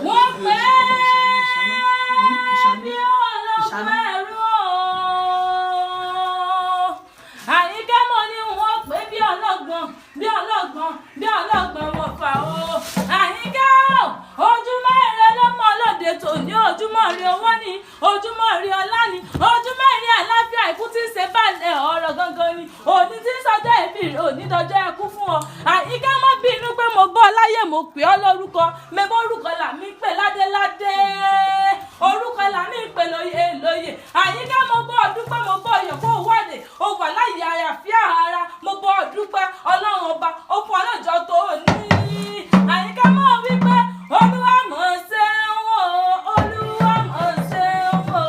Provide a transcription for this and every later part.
wọ́n pẹ́ bí ọlọ́gbọ́n ẹ̀rọ. Àyìnkẹ́ mo ní wọ́n pé bí ọlọ́gbọ́n wọ́n fà ó. Àyìnkẹ́ ojúmọ́ ire ló mọ́ lóde tòní, ojúmọ́ ire owó ni, ojúmọ́ ire ọlá ni, ojúmọ́ ire àlàáfíà ikú tí ń ṣe balẹ̀ ọ̀rọ̀ gangan ni, òní tí ń sọjọ́ ìbí rẹ̀ òní dọjọ́ ẹkú fún ọ. Àyìnkẹ́ má bínú pé mo bọ́ láyé mo pè ọ́ lórúkọ, mẹ́bọ́ orúkọ là mí pè ládéládé, orúkọ là mí pè lóye lóye. Àyìnkẹ́ mo bọ́ ọdúpẹ́, mo bọ́ ọyọ̀ kó wádé, ó wà láyé àyàfíà ara, mo bọ́ ọdúpẹ́ ọlọ́run ọba ó fún ọlọ́jọ́ tó ní. Àyìnkẹ́ mọ̀ wípé olúwa mọ̀ ṣe ń wò, olúwa mọ̀ ṣe ń wò,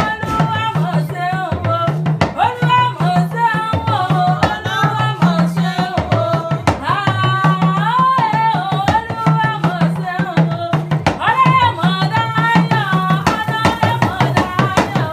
olúwa mọ̀ ṣe ń wò, olúwa mọ̀ ṣe ń wò, olúwa mọ̀ ṣe ń wò, olúwa mọ̀ ṣe ń wò, ọ̀rẹ́ mọ̀ dáyọ̀, ọ̀rẹ́ mọ̀ dáyọ̀,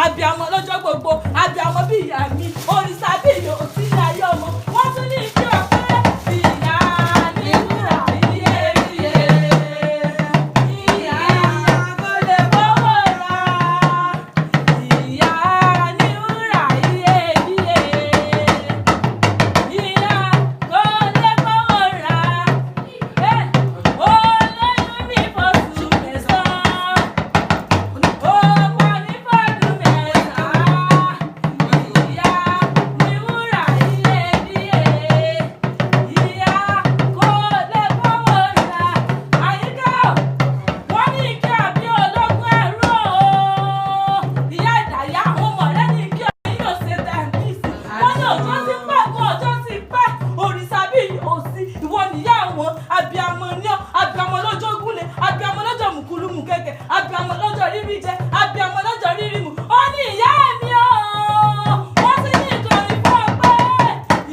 Abíamọ lọ́jọ́ gbogbo, abíamọ bí ìyá mi, òrìṣà bí ìyá òsì ní ayé ọmọ, wọ́n tún ní kí ọpẹ́ ìyá ní wúrà iyebíye, ìyá kò lè fowó rà, ìyá ní wúrà iyebíye, ìyá kò lè fowó rà, olóyún mi f'oṣù mẹ́sàn-án, ó pa mí f'ọdún mẹ́sàn-án, ìyá ní wúrà iyebíye, ìyá kò lè fowó rà. Àyìnkẹ́ wọ́n ní kí àbí ológun ẹ̀rú o, ìyá ìdàyà àwọn ọmọ rẹ̀ ní kí ọ̀yìn yóò ṣe tẹ̀míìsì, wọ́n ní ọjọ́ ti pẹ́ kó ọjọ́ ti pẹ́, òrìṣà bí òsì ìwọ nìyá àwọn abíamọ ní ọ, abíamọ lọ́jọ́ gúnlẹ̀, abíamọ lọ́jọ́ mùkúlùmù kẹ̀kẹ́, abíamọ lọ́jọ́ rírí jẹ, abíamọ lọ́jọ́ rírí mu, ó ní ìyá mi o, wọ́n sì ní ìkànnì fún ọpẹ́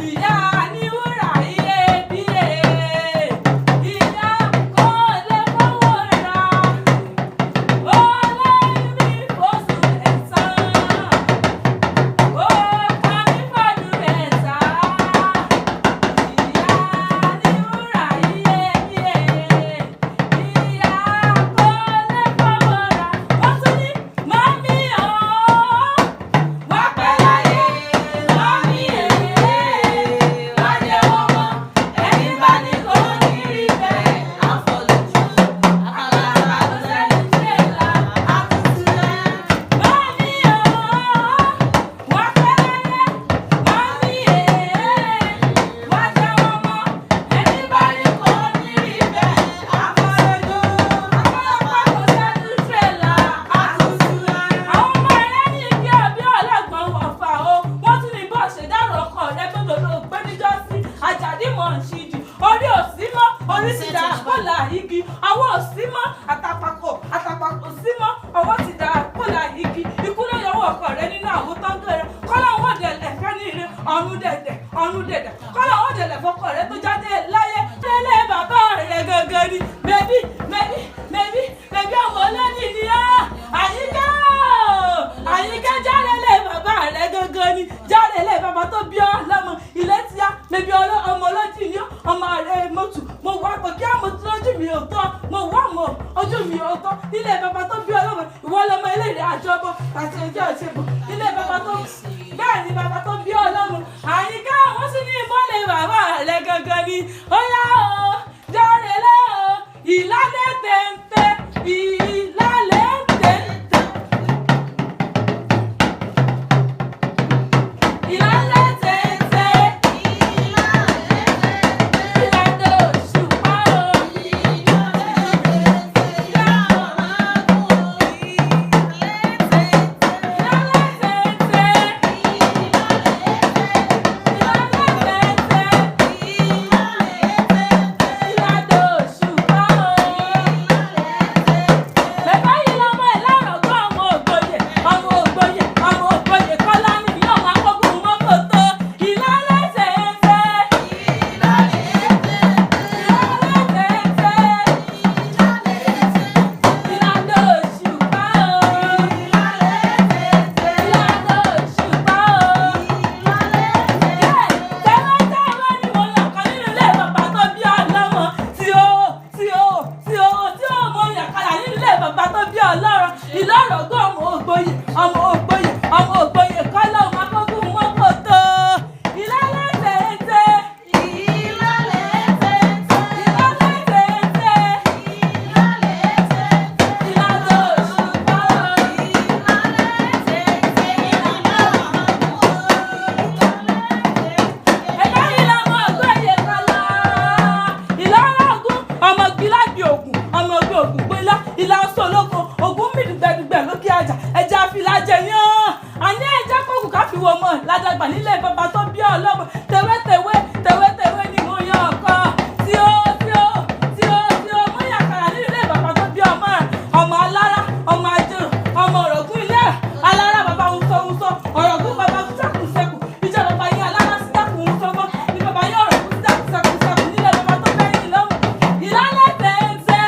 ìyá ní wúrà iyebíye, ìyá kò lè fowó rà, olóyún mi f'oṣù mẹ́sàn-án, ó pa mí f'ọdún mẹ́sàn-án, ìyá ní wúrà iyebíye, ìyá kò lè fowó rà. Wọ́n tún ní màmí o, wá pẹ́ láyé, màmí wá jẹ́ ọmọ, ẹni bá ní kò ní rí bẹ́ẹ̀, àfọlójú, àkàlà ló sẹ́ni tẹ́lá, àtúntúlẹ̀. Màmí o, wá pẹ́ láyé, màmí wá jẹ́ ọmọ, ẹni bá ní kò ní rí bẹ́ẹ̀, àfọlójú, àkàlà ló sẹ́ni tẹ́lá, àtúntúlẹ̀. Àwọn ọmọ rẹ̀ ní kí àbí ọlọ́gbọ́n wọ̀ fà ó, wọ́n tún ní bó ṣe dárò ọkọ rẹ̀ tó lòlò pé níjọ́sí, Àjàdí mọ̀ ń ṣíjú, orí ò sí mọ́, orí ti dà kólà igi, ọwọ́ ò sí mọ́, àtàpàkò sí mọ́, ọwọ́ ti dà kólà igi, ikú ló yọwọ́ ọkọ rẹ̀ nínú àwòtán gẹ̀rẹ́, kọ́lá wọn dẹ̀lẹ̀ fẹ́ ní ire, ọ̀run dẹ̀dẹ̀, kọ́lá wọn dẹ̀lẹ̀ fọkọ rẹ̀ tó jáde láyé, délé bàbá rẹ̀ gangan ni, mẹ́bí ọmọ olóní ni á. Àyìnkẹ́ Àyìnkẹ́ jáde lé bàbá rẹ̀ gangan ni, jáde lé bàbá tó bí ọ lọ́mọ, ilé tí á, mẹ́bí ọmọ olójì ni ọmọ rẹ̀ mọ́tù, mo wá pọ̀ kí àmọ́ tí lójú mi ò tọ́, mo wá mọ̀ ojú mi ò tọ́, ilé bàbá tó bí ọ lọ́mọ, ìwọ lọmọ ilé rẹ̀ àjọbọ àti ẹjọ́ ìṣèbọ̀, ilé bàbá tó bẹ́ẹ̀ ni bàbá tó bí ọ lọ́mọ. Àyìnkẹ́ wọ́n sì ní ìbọ́lẹ̀ bàbá rẹ̀ gangan ni, ó yá o, jáde lé o, ìlàlẹ̀ tẹ̀ǹtẹ̀, ìlàlẹ̀ tẹ̀ǹtẹ̀, ìlàlẹ̀ tẹ̀ǹtẹ̀, ìlàlẹ̀ òṣùpá o, ìlàlẹ̀ tẹ̀ǹtẹ̀, ìlọ́rọ̀gbọ́ ọmọ ògbóyè ọmọ ògbóyè ọmọ ògbóyè kọ́lá ọmọ akọ́kùn mọ́kò tó ìlọ́lẹ̀ tẹ̀tẹ̀ ìlọ́lẹ̀ tẹ̀tẹ̀ ìlọ́lẹ̀ tẹ̀tẹ̀ ìlọ́lẹ̀ tẹ̀tẹ̀ ìlànà òṣùpá ìlọ́lẹ̀ tẹ̀tẹ̀ ìlànà ẹ̀dá ìlànà ògbóyè kọ́lá ìlọ́rọ̀gún ọmọ gbìlágbì ògùn ọmọ ògbé ògùn gbélá ìlà ọsọ olóko ògùn mìdùgbẹ̀dùgbẹ̀ lókè àjà ẹja àfìlàjẹ yán àní ẹja kókù káfíwọ́ mọ́ ládàgbà nílé bàbá tó bí ọlọ́mọ tewétewé ni mo yan ọkọ tí ó mú yàkàrà nílé bàbá tó bí ọmọ alára ọmọ ajérò ọmọ ọ̀rọ̀gún ilé alára bàbá wúsọ ọ̀rọ̀gún bàbá kúṣẹ́kù ìjọ bàbá yín alára sídàkùn wúsọ́gbọ́ ní bàbá yín ọ̀rọ̀gún sídàkùn nílé bàbá tó bẹ́yìn lọ́mù ìlàlẹ̀ tẹ̀tẹ̀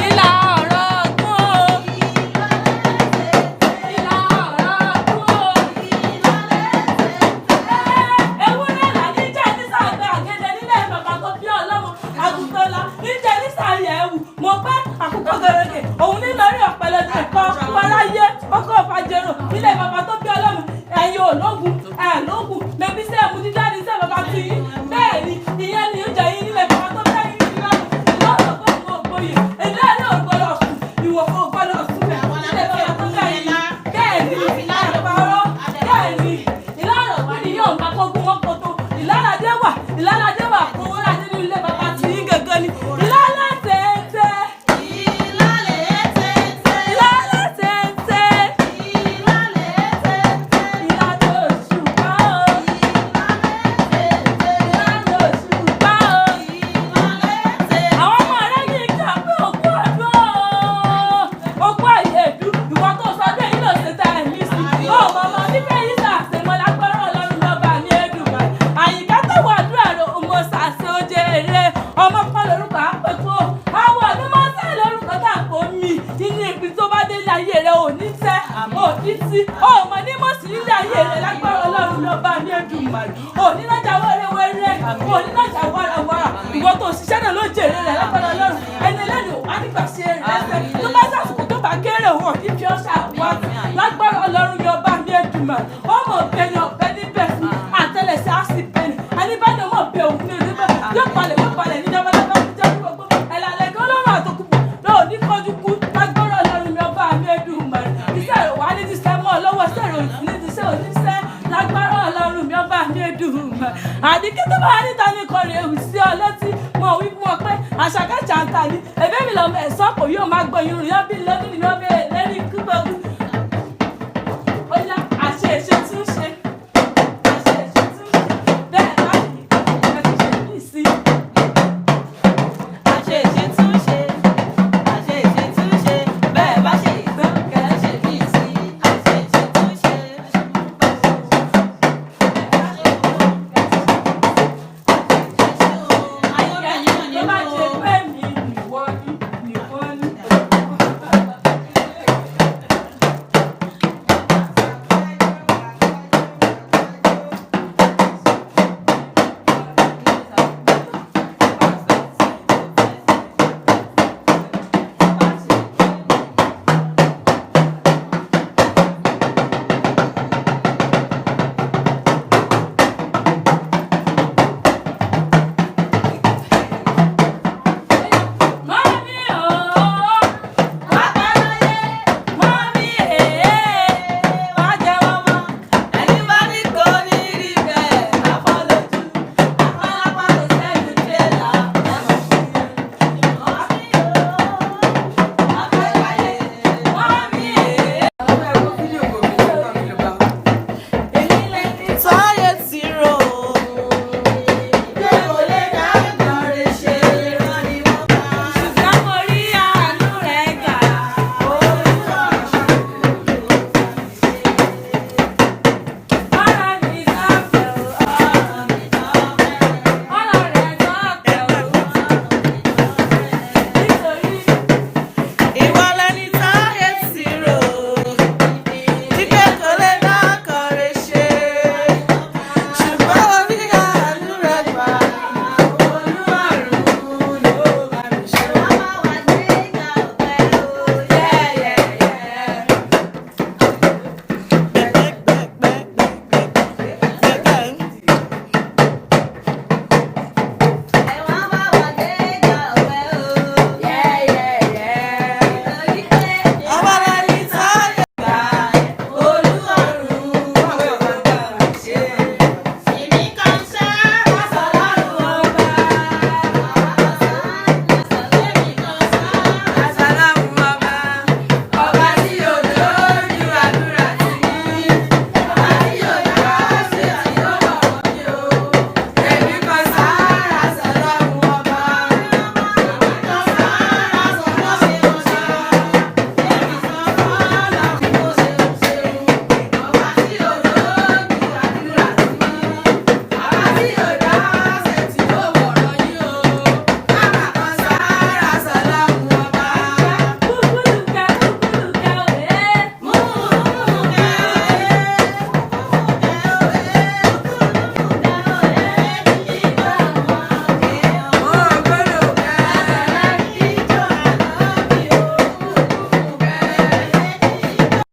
ìlà ọ̀rọ̀gún ewúrẹ́ là ní jẹ́ nísàlẹ̀ àgẹ́dẹ́ nílé bàbá tó bí ọlọ́mọ àgùntànlá ní jẹ́ nísàlẹ̀ ẹ̀wù mo pẹ́ àkùkọ gẹ̀rẹ́gẹ̀ òun ní lórí ọ̀pẹ̀lẹ̀ kan paráyé ọkọ̀ fàjẹrò nílé bàbá tó bí ọlọ́mọ ẹ̀yin ológun lógun mẹ́bí sẹ́ ẹ̀mú dídá ní sẹ́ bàbá tí yín bẹ́ẹ̀ ni ìyẹn ni ó jẹ́ yín nílé bàbá tó bẹ́ yín lọ́rọ̀ kó mú ògbóyè èdè ẹ̀rí ògbọ́dọ̀ sùn ìwòkó ògbọ́dọ̀ sùn nílé bàbá tó bẹ́ yín bẹ́ẹ̀ ni àpárọ̀ bẹ́ẹ̀ ni ìlànà ògbìn ni yóò máa kógun wọn kótó ìlànàdé wà kó wọ́n láti ní ilé bàbá tí yín gẹ́gẹ́ ni ìlànà tẹ̀tẹ̀ ìlànà tẹ̀tẹ̀ ìlànà òṣùpá ìlànà òṣùpá àwọn ọmọ rẹ yìí kà pé òkú ọdún òkú àyèdú ìwọ tó sọ bẹ́ẹ̀ yìí ló ṣe ta ẹ̀mí sí ọmọ ọmọ nífẹ̀ẹ́ yìí sàṣemọ́ lágbára ọlọ́run lọ́ba ní Èdùmàrè àyíká tó wà ọdún ẹ̀rọ ọmọ sàṣe oje eré ọmọ kan lórúkọ àpẹ̀kọ àwọn ọdún máa ń sẹ́ lórúkọ tá à kó mi nínú ibi tó bá dé ilé ayé rẹ ò ní tẹ́ ò ní tí ọmọ ní mọ̀ sí ilé ayé rẹ lágbára ọlọ́run lọ́ba ní Èdùmàrè ò ní lọ́jà wẹ́rẹ́wẹ́rẹ́ ò ní lọ́jà wàràwàrà ìwọ tó ṣiṣẹ́ náà ló jèrè rẹ lágbára ọlọ́run ẹni ẹlẹ́ni ò wá nígbà ṣe rẹ́sẹ̀ tó bá sàṣùkò tó bá kéré òun ò ní fi ọ́ ṣàwọ́ lágbára ọlọ́run lọ́ba ní Èdùmàrè ọmọ òbẹ́ni ọ̀bẹ níbẹ̀ sí àtẹlẹsẹ̀ á sì bẹ́ni ẹni bá ní ọmọ òbẹ òun ní oníbẹ̀ yóò palẹ̀ ní dábàdábà jẹ́ gbogbo ẹ̀làlẹ̀ gan lọ́rùn àtòkùnkùn lọ́wọ́ ní kọjú kú lágbára ọlọ́run lọ́ba ní Èdùmàrè iṣẹ́ rẹ̀ wá ní ti sẹ́ mọ́ lọ́wọ́ iṣẹ́ rẹ̀ ní ti sẹ́ oníṣẹ́ lágbára ọlọ́run lọ́ba ní Èdùmàrè àdìkí tó bá níta ní kọrin ewu sí ọ létí mọ̀ wí fún ọ pé àṣàkájà ń ta ni ẹ̀bẹ́ mi lọ́mọ ẹ̀sọ́ kò yóò máa gbọ́ irun yọ́ bí lónìí yọ́ bí ẹ̀lẹ́rìí kúgbọ̀gbù